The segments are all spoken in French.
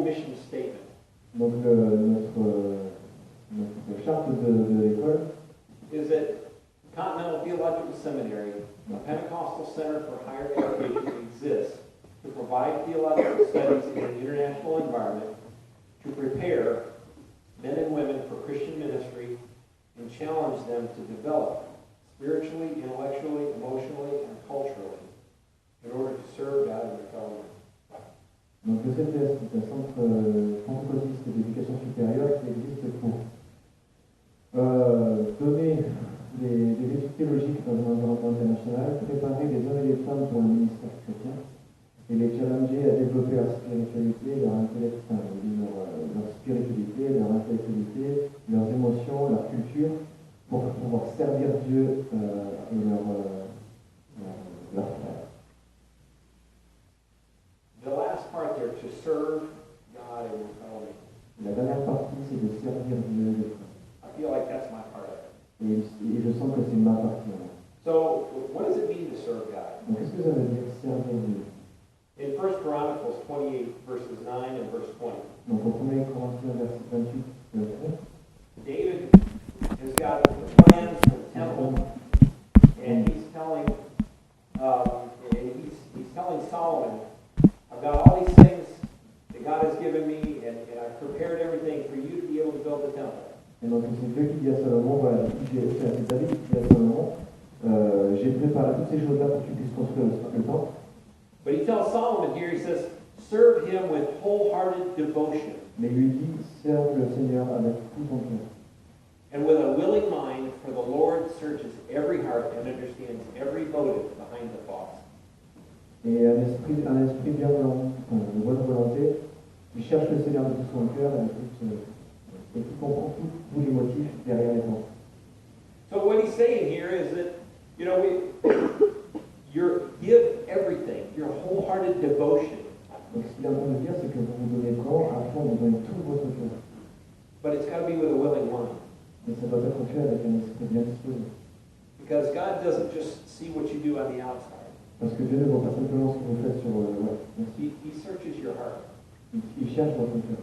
mission statement. Donc notre charte de l'école Is that Continental Theological Seminary, a Pentecostal center for higher education, exists to provide theological studies in an international environment, to prepare men and women for Christian ministry, and challenge them to develop spiritually, intellectually, emotionally, and culturally in order to serve God and their fellow men. Donc le CTS, c'est un centre pentecôtiste d'éducation supérieure qui existe pour donner des études théologiques dans un environnement international, préparer les hommes et les femmes pour le ministère chrétien et les challenger à développer leur spiritualité, leur spiritualité, leur intellectualité, leurs émotions, leur culture, pour pouvoir servir Dieu et leurs frères. The last part there, to serve God and your fellow men. La dernière partie, c'est de servir Dieu et les frères. I feel like that's my part of it. Et je sens que c'est ma partie. So, what does it mean to serve God? Donc, qu'est-ce que ça veut dire servir Dieu? In 1 Chronicles 28, verses 9 and verse 20, Donc, au 1er Corinthiens, verset 28, David has got the plans for the temple, and he's telling Solomon, I've got all these things that God has given me, and I've prepared everything for you to be able to build the temple. Et donc, c'est Dieu qui dit à Salomon, voilà, c'est David qui dit à Salomon, j'ai préparé toutes ces choses-là pour que tu puisses construire le temple. But he tells Solomon here, he says, serve him with wholehearted devotion. Mais il lui dit, serve le Seigneur avec tout ton cœur. And with a willing mind, for the Lord searches every heart and understands every motive behind the thoughts. Et un esprit bienveillant, de bonne volonté, qui cherche le Seigneur de tout son cœur et qui comprend tous les motifs derrière les pensées. So what he's saying here is that, give everything, your wholehearted devotion. Donc ce qu'il est en train de dire, c'est que vous vous donnez vraiment à fond, vous donnez tout votre cœur. But it's got to be with a willing mind. Mais ça doit être fait avec un esprit bien disposé. Because God doesn't just see what you do on the outside. Parce que Dieu ne voit pas simplement ce que vous faites sur le web. He searches your heart. Il cherche votre cœur.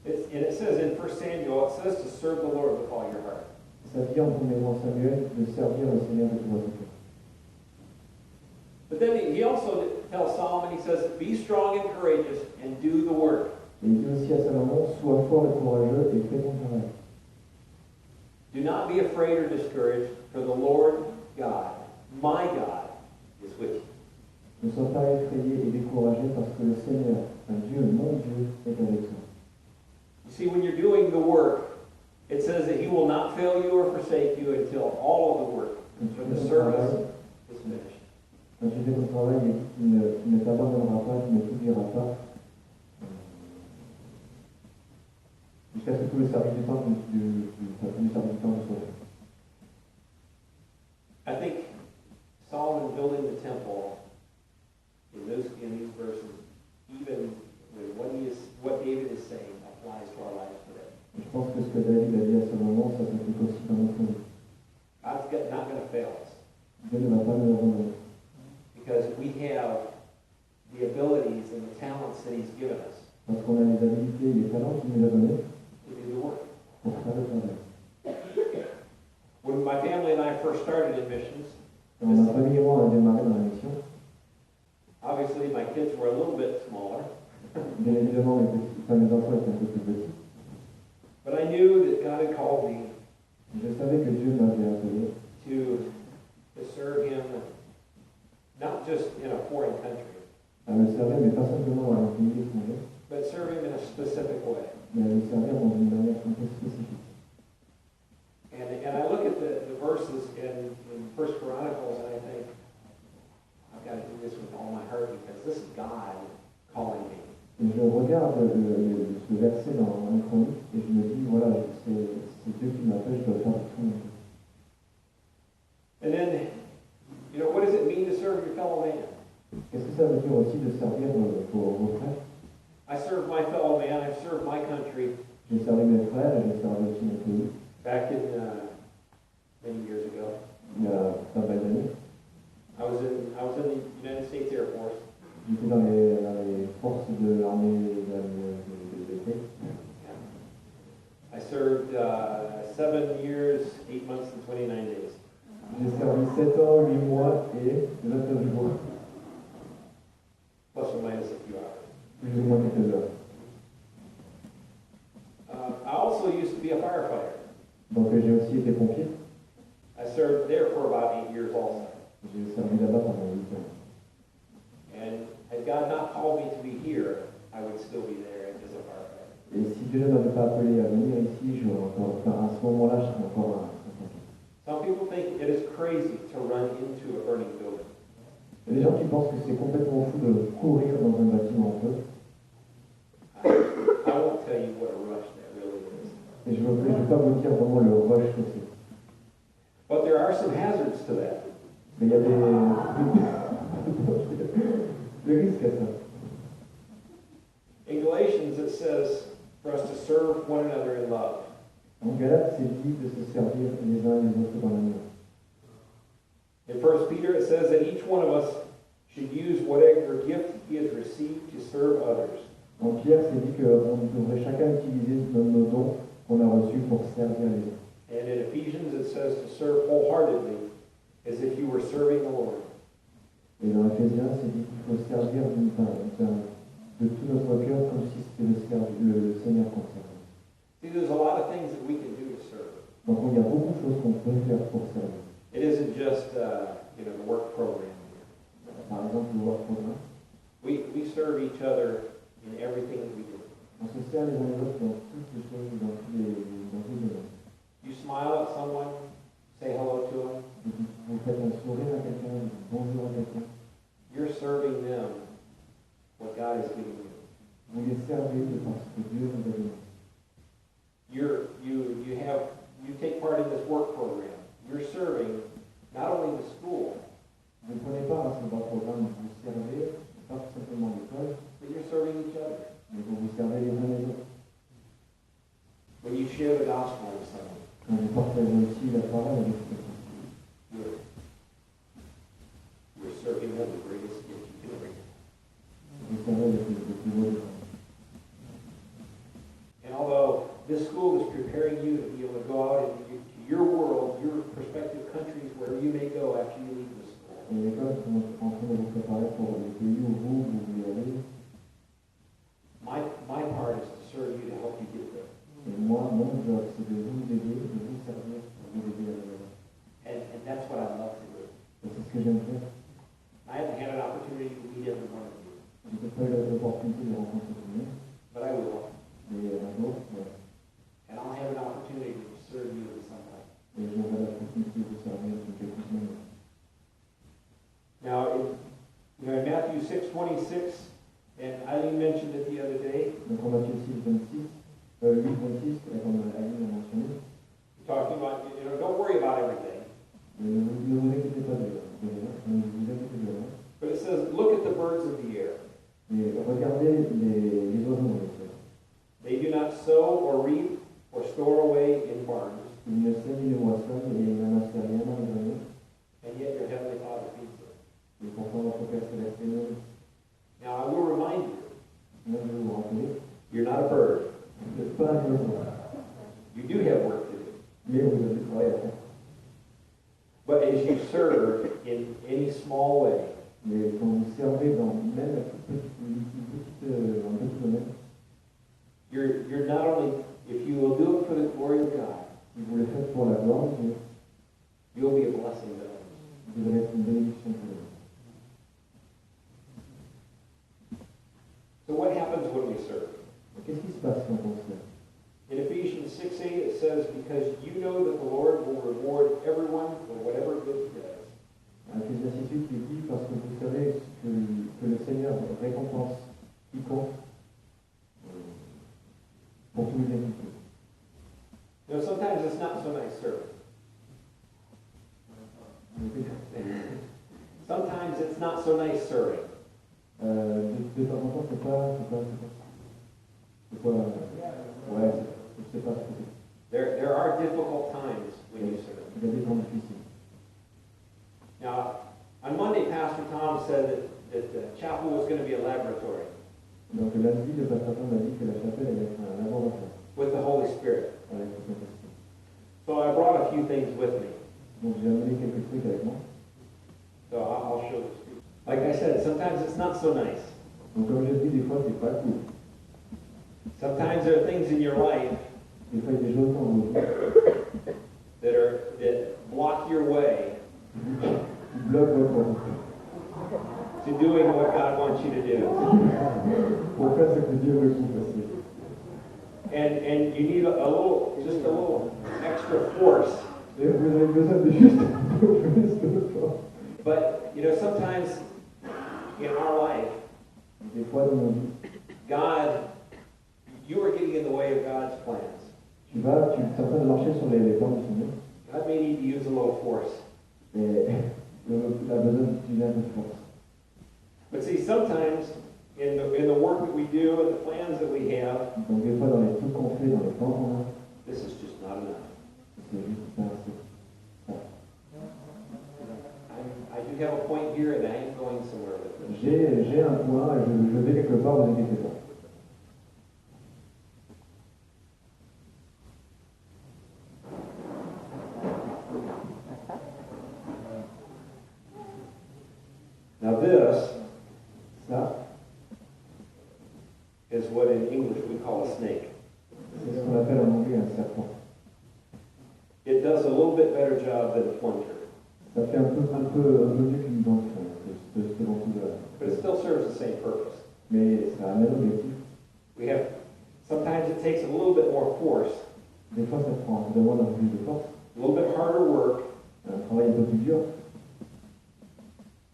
And it says in 1 Samuel, it says to serve the Lord with all your heart. Ça dit en 1er Samuel de servir le Seigneur de tout votre cœur. But then he also tells Solomon, he says, be strong and courageous and do the work. Et il dit aussi à Salomon, sois fort et courageux et fais ton travail. Do not be afraid or discouraged, for the Lord God, my God, is with you. Ne sois pas effrayé et découragé parce que le Seigneur, Dieu, mon Dieu, est avec toi. You see, when you're doing the work, it says that he will not fail you or forsake you until all of the work for the service is finished. Quand tu fais ton travail, il ne t'abandonnera pas, il ne t'oubliera pas. Jusqu'à ce que tout le service du temps soit fait. I think Solomon building the temple in these verses, even with what David is saying, applies to our lives today. Je pense que ce que David a dit à ce moment, ça s'applique aussi dans notre vie. God's not going to fail us. Dieu ne va pas nous abandonner. Because we have the abilities and the talents that he's given us. Parce qu'on a les habilités et les talents qu'il nous a donnés to do the work. pour faire le travail. When my family and I first started in missions, Quand ma famille et moi a démarré dans la mission, obviously my kids were a little bit smaller. bien évidemment, mes enfants étaient un peu plus petits. But I knew that God had called me Je savais que Dieu m'avait appelé to serve him, not just in a foreign country, à le servir, mais pas simplement à un pays étranger, but serve him in a specific way. mais à le servir dans une manière un peu spécifique. And I look at the verses in 1 Chronicles and I think, I've got to do this with all my heart because this is God calling me. Et je regarde ce verset dans un chronique et je me dis, voilà, c'est Dieu qui m'appelle, je dois faire tout mon cœur. And then, what does it mean to serve your fellow man? Qu'est-ce que ça veut dire aussi de servir vos frères? I serve my fellow man, I serve my country. J'ai servi mes frères et j'ai servi aussi mon pays. Back in many years ago, Il y a pas mal d'années. I was in the United States Air Force. J'étais dans les forces de l'armée de l'été. I served 7 years, 8 months, and 29 days. J'ai servi 7 ans, 8 mois et 29 jours, Plus or minus a few hours. plus ou moins quelques heures. I also used to be a firefighter. Donc j'ai aussi été pompier. I served there for about 8 years also. J'ai servi là-bas pendant 8 ans. And had God not called me to be here, I would still be there as a firefighter. Et si Dieu ne m'avait pas appelé à venir ici, à ce moment-là, je serais encore un pompier. Some people think it is crazy to run into a burning building. Il y a des gens qui pensent que c'est complètement fou de courir dans un bâtiment en feu. I won't tell you what a rush that really is. Et je ne vais pas vous dire vraiment le rush que c'est. But there are some hazards to that. Mais il y a des risques à ça. In Galatians, it says for us to serve one another in love. En Galate, c'est dit de se servir les uns les autres dans l'amour. In 1 Peter, it says that each one of us should use whatever gift he has received to serve others. En Pierre, c'est dit qu'on devrait chacun utiliser nos dons qu'on a reçus pour servir les autres. And in Ephesians, it says to serve wholeheartedly as if you were serving the Lord. Et dans Ephésiens, c'est dit qu'il faut servir de tout notre cœur comme si c'était le Seigneur qu'on servait. See, there's a lot of things that we can do to serve. Donc il y a beaucoup de choses qu'on peut faire pour servir. It isn't just, the work program here. Par exemple, le work programme. We serve each other in everything that we do. On se sert les uns les autres dans toutes les choses, dans tous les domaines. You smile at someone, say hello to them. Vous faites un sourire à quelqu'un, vous dites bonjour à quelqu'un. You're serving them what God has given you. Vous les servez de parce que Dieu vous a donné. You take part in this work program. You're serving not only the school, Vous ne prenez part à ce work programme, vous servez, pas simplement l'école, but you're serving each other. mais vous servez les uns les autres. When you share the gospel with someone, Quand vous partagez aussi la parole avec quelqu'un, you're serving them the greatest gift you can bring. vous servez le plus beau des gens. And although this school is preparing you to be able to go out into your world, your prospective countries, wherever you may go after you leave the school, Et l'école est en train de vous préparer pour les pays où vous voulez aller. my part is to serve you to help you get there. Et moi, mon job, c'est de vous aider, de vous servir, de vous aider à aller là. And that's what I love to do. Et c'est ce que j'aime faire. I haven't had an opportunity to meet every one of you, Je n'ai pas eu l'opportunité de rencontrer tout le monde, but I will. mais un jour, ouais. And I'll have an opportunity to serve you in some way. Et j'aurai l'opportunité de vous servir de quelque chose. Now, in Matthew 6:26, and Eileen mentioned it the other day, Donc en Matthieu 6, 26, comme Aline l'a mentionné, talking about, don't worry about everything. ne vous inquiétez pas de rien, ne vous inquiétez de rien. But it says, look at the birds of the air. Mais regardez les oiseaux dans les cieux. They do not sow or reap or store away in barns, Ils ne sèment ni ne moissonnent et ils n'amassent rien dans les greniers. and yet your heavenly Father feeds them. Et pourtant votre Père Céleste est nourri. Now, I will remind you, Moi je vais vous rappeler, you're not a bird. vous n'êtes pas un oiseau, You do have work to do. mais vous avez du travail à faire. But as you serve in any small way, Mais quand vous servez dans même un petit domaine, you're not only, if you will do it for the glory of God, si vous le faites pour la gloire de Dieu, you'll be a blessing to others. vous allez être une bénédiction pour eux. So what happens when we serve? Qu'est-ce qui se passe quand on sert? In Ephesians 6:8 it says, because you know that the Lord will reward everyone for whatever good he does. À Ephésiens 6:8, il dit parce que vous savez que le Seigneur récompense quiconque pour tous les bénéfices. Sometimes it's not so nice serving. Sometimes it's not so nice serving. De temps en temps, c'est pas, ouais, c'est pas, There are difficult times when you serve. il y a des temps difficiles. Now, on Monday, Pastor Tom said that the chapel was going to laboratory Donc lundi, le pasteur m'a dit que la chapelle allait être un laboratoire with the Holy Spirit. avec le Saint-Esprit. So I brought a few things with me. Donc j'ai amené quelques trucs avec moi. So I'll show this to you. Like I said, sometimes it's not so nice. Donc comme je dis, des fois c'est pas cool. Sometimes there are things in your life Des fois il y a des choses dans vos vies that block your way qui bloquent votre vie. to doing what God wants you to do. Pour faire ce que Dieu veut que vous fassiez. And you need just a little extra force. Et vous avez besoin de juste un peu plus de force. But, you know, sometimes in our life, Des fois dans nos vies, you are getting in the way of God's plans. tu es en train de marcher sur les plans du Seigneur. God may need to use a little force. Et il a besoin d'utiliser un peu de force. But see, sometimes in the work that we do and the plans that we have, Donc des fois dans les trucs qu'on fait, dans les plans qu'on a, this is just not enough. c'est juste pas assez. I do have a point here and I am going somewhere with this. J'ai un point, et je vais quelque part, vous inquiétez pas. Now this Ça, is what in English we call a snake. c'est ce qu'on appelle en anglais un serpent. It does a little bit better job than a plunger, Ça fait un peu mieux qu'une dent, ce ventouse-là. but it still serves the same purpose. Mais ça a un même objectif. Sometimes it takes a little bit more force, Des fois, ça demande un peu plus de force, a little bit harder work un travail un peu plus dur,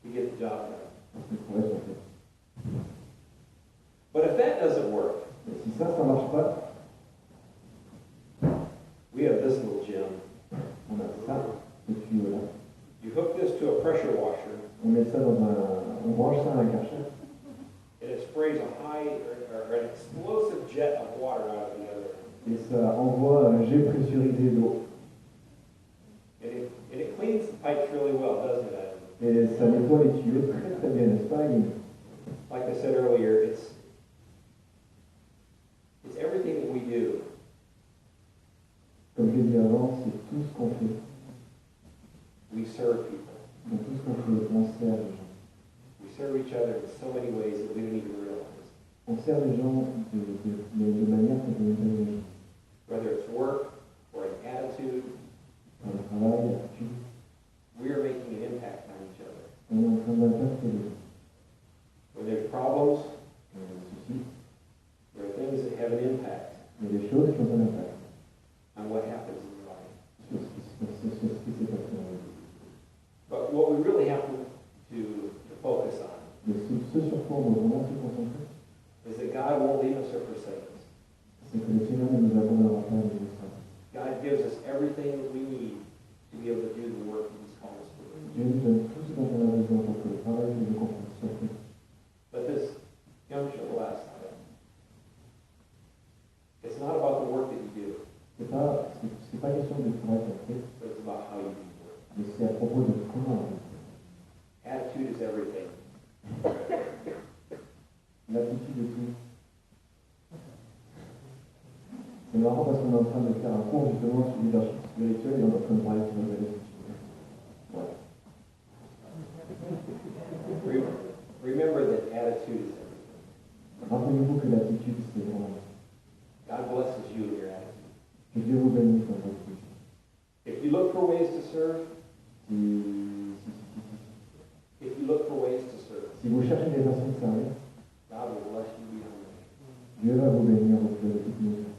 to get the job done. parce que le travail soit fait. But if that doesn't work, Et si ça marche pas, we have this little gem. on a ça, ce tuyau-là. You hook this to a pressure washer, On met ça on branche ça à un karcher, and it sprays a high or an explosive jet of water out of the other end. et ça envoie un jet pressurisé d'eau. And it cleans the pipes really well, doesn't it, Adam? Et ça nettoie les tuyaux très très bien, n'est-ce pas, Yves? Like I said earlier, it's everything that we do. Comme je l'ai dit avant, c'est tout ce qu'on fait. We serve people. Donc tout ce qu'on fait, on sert les gens. We serve each other in so many ways that we don't even realize. On sert les gens de manière qu'on peut les imaginer. Whether it's work or an attitude, Dans le travail, l'attitude, we are making an impact on each other. on est en train d'impacter les gens. When there's problems, Il y a des soucis, there are things that have an impact il y a des choses qui ont un impact on what happens in your life. sur ce qui s'est passé dans la vie. But what we really have to focus on Mais ce sur quoi on doit vraiment se concentrer, is that God won't leave us or forsake us. c'est que le Seigneur ne nous abandonnera pas à nous laissera. God gives us everything that we need to be able to do the work that He's called us to do. Dieu nous donne tout ce dont on a besoin pour que le travail que nous comprenons soit fait. But this young show last night, it's not about the work that you do, C'est pas question du travail qu'on fait, but it's about how you do the work. mais c'est à propos de comment on fait. Attitude is everything. L'attitude de tout. C'est marrant parce qu'on est en train de faire un cours justement sur leadership spirituel et on est en train de parler sur la l'attitude. Voilà. Remember that attitude is everything. Rappelez-vous que l'attitude, c'est vraiment. God blesses you in your attitude. Que Dieu vous bénisse dans votre vie. If you look for ways to serve, Si if you look for ways to serve, vous cherchez des façons de servir, God will bless you beyond measure. Dieu va vous bénir au-delà de toute mesure.